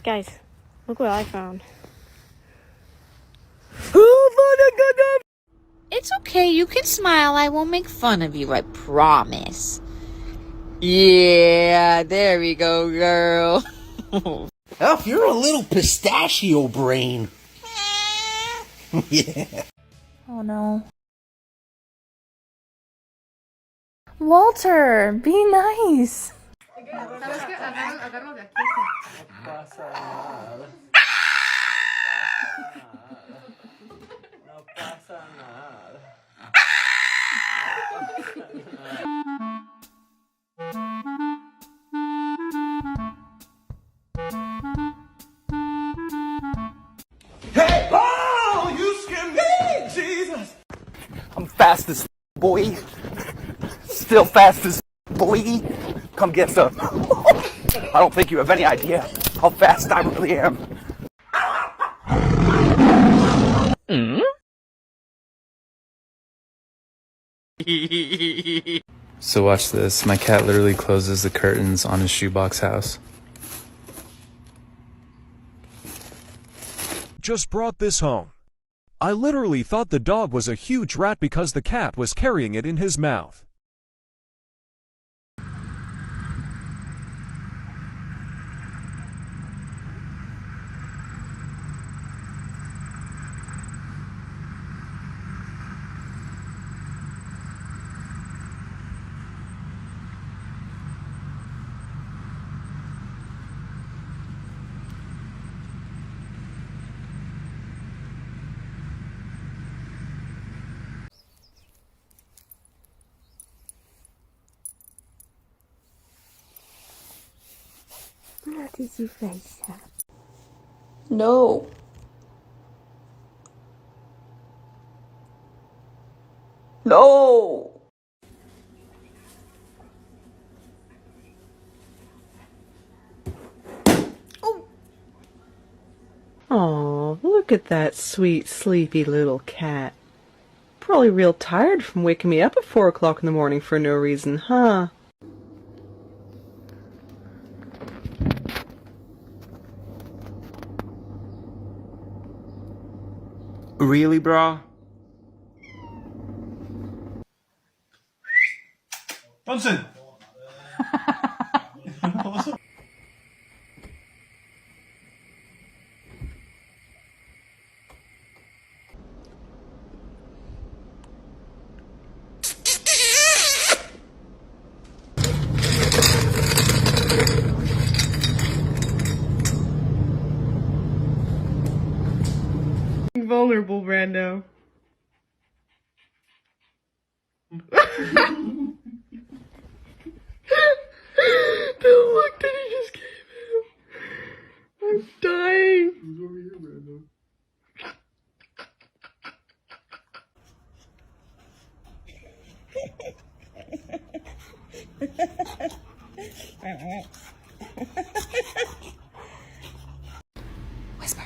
Guys, look what I found. It's okay, you can smile. I won't make fun of you, I promise. Yeah, there we go, girl. Elf, you're a little pistachio brain. Yeah. Oh no. Walter, be nice. Hey! Oh, you scared me, Jesus! I'm fast as boy. Still fast as boy. Come get some. I don't think you have any idea how fast I really am. So watch this. My cat literally closes the curtains on his shoebox house. Just brought this home. I literally thought the dog was a huge rat because the cat was carrying it in his mouth. What did you face up? No. No. Oh, look at that sweet, sleepy little cat. Probably real tired from waking me up at 4 o'clock in the morning for no reason, huh? Really, bro? Johnson! Vulnerable, Brando. The look that he just gave him. I'm dying. Who's over here, Brando? Whisper.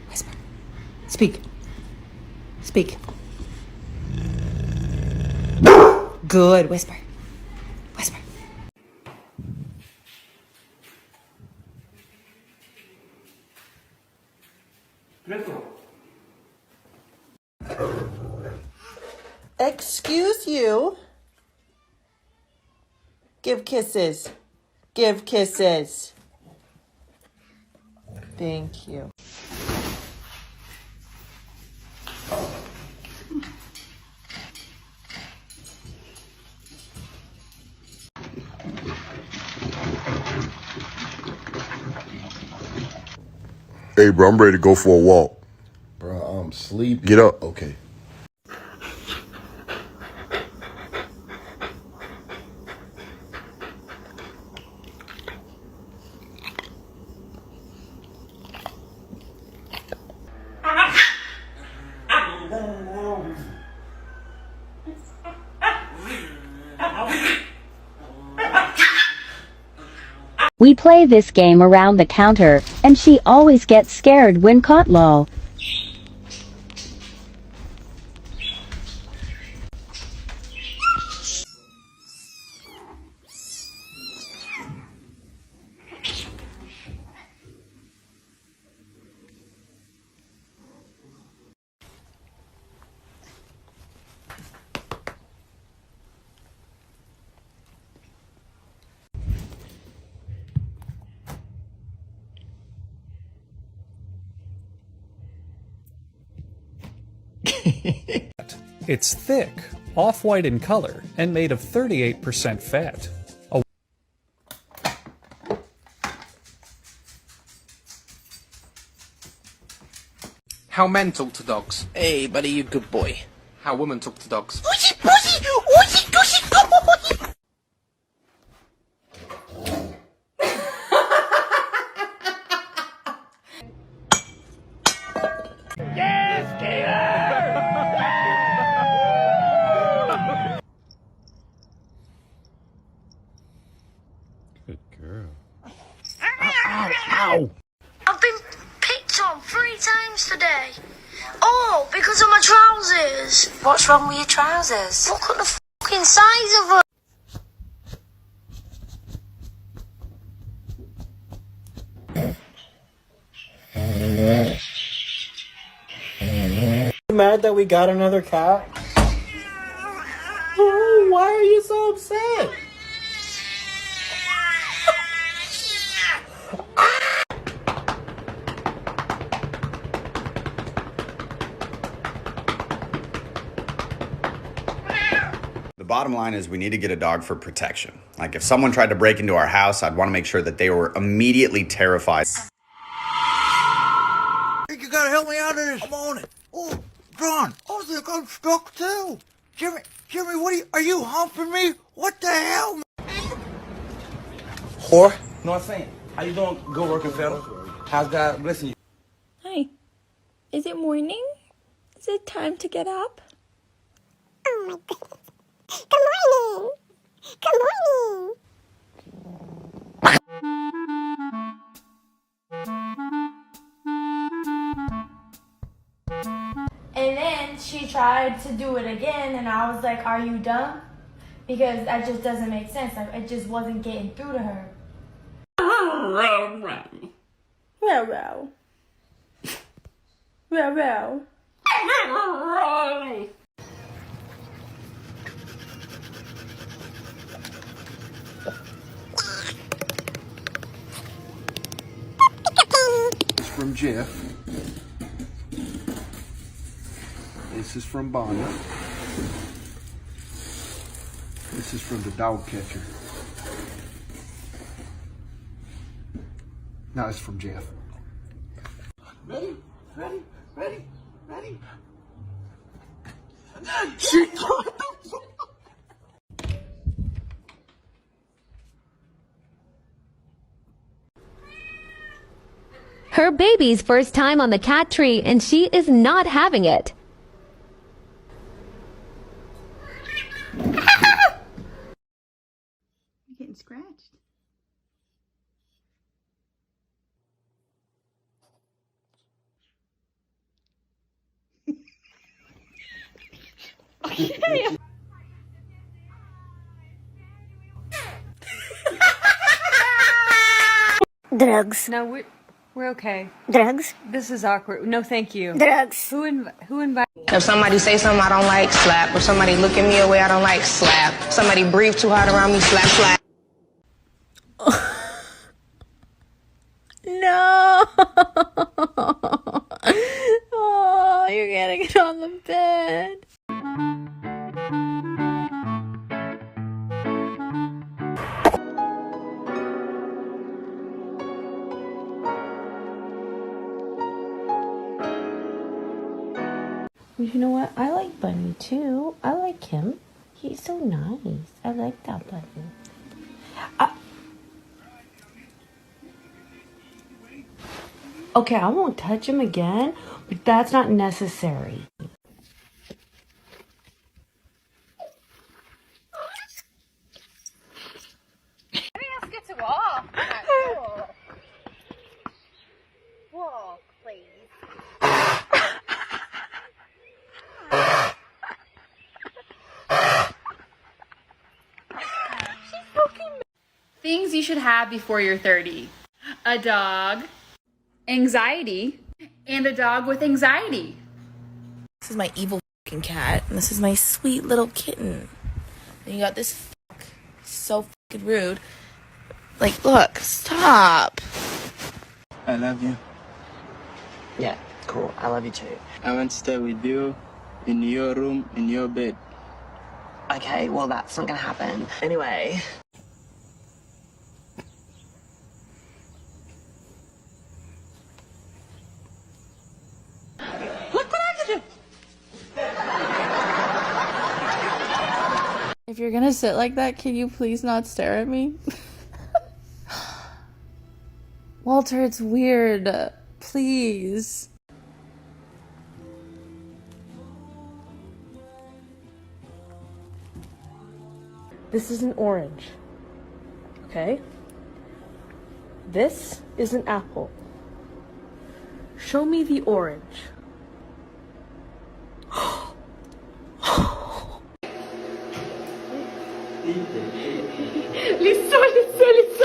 Whisper. Speak. Speak. Good. Whisper. Whisper. Excuse you. Give kisses. Give kisses. Thank you. Hey, bro, I'm ready to go for a walk. Bro, I'm sleepy. Get up. Okay. We play this game around the counter, and she always gets scared when caught, lol. It's thick, off-white in color, and made of 38% fat. How men talk to dogs. Hey, buddy, you good boy. How women talk to dogs. Good girl. I've been picked on 3 times today. Oh, because of my trousers. What's wrong with your trousers? Look at the fucking size of them. You mad that we got another cat? Oh, why are you so upset? The bottom line is we need to get a dog for protection. Like if someone tried to break into our house, I'd want to make sure that they were immediately terrified. You gotta help me out of this. I'm on it. Oh, John, I think I'm stuck too. Jimmy, what are you humping me? What the hell, man? Whore. You know what I'm saying? How you doing? Good working, fella. How's God blessing you? Hi. Is it morning? Is it time to get up? Oh my goodness. Good morning. Good morning. And then she tried to do it again, and I was like, are you dumb? Because that just doesn't make sense. Like, it just wasn't getting through to her. Row, row. Row, row. This is from Jeff. This is from Bonnie. This is from the dog catcher. Now it's from Jeff. Ready? Ready? Ready? Ready? Her baby's first time on the cat tree, and she is not having it. You're getting scratched. Drugs. No, we're okay. Drugs. This is awkward. No, thank you. Drugs. Who invited? If somebody say something I don't like, slap. If somebody look at me a way I don't like, slap. If somebody breathe too hard around me, slap, slap. No. Oh, you're getting it on the bed. You know what? I like Bunny too. I like him. He's so nice. I like that Bunny. Okay, I won't touch him again, but that's not necessary. Maybe let's get to walk. Walk, please. Things you should have before you're 30. A dog, anxiety, and a dog with anxiety. This is my evil fucking cat, and this is my sweet little kitten. And you got this fuck. So fucking rude. Like, look, stop. I love you. Yeah, cool. I love you too. I want to stay with you In your room, in your bed. Okay, well, that's not gonna happen. Anyway. Look what I can do! If you're gonna sit like that, can you please not stare at me? Walter, it's weird. Please. This is an orange. Okay? This is an apple. Show me the orange. Listo, listo, listo.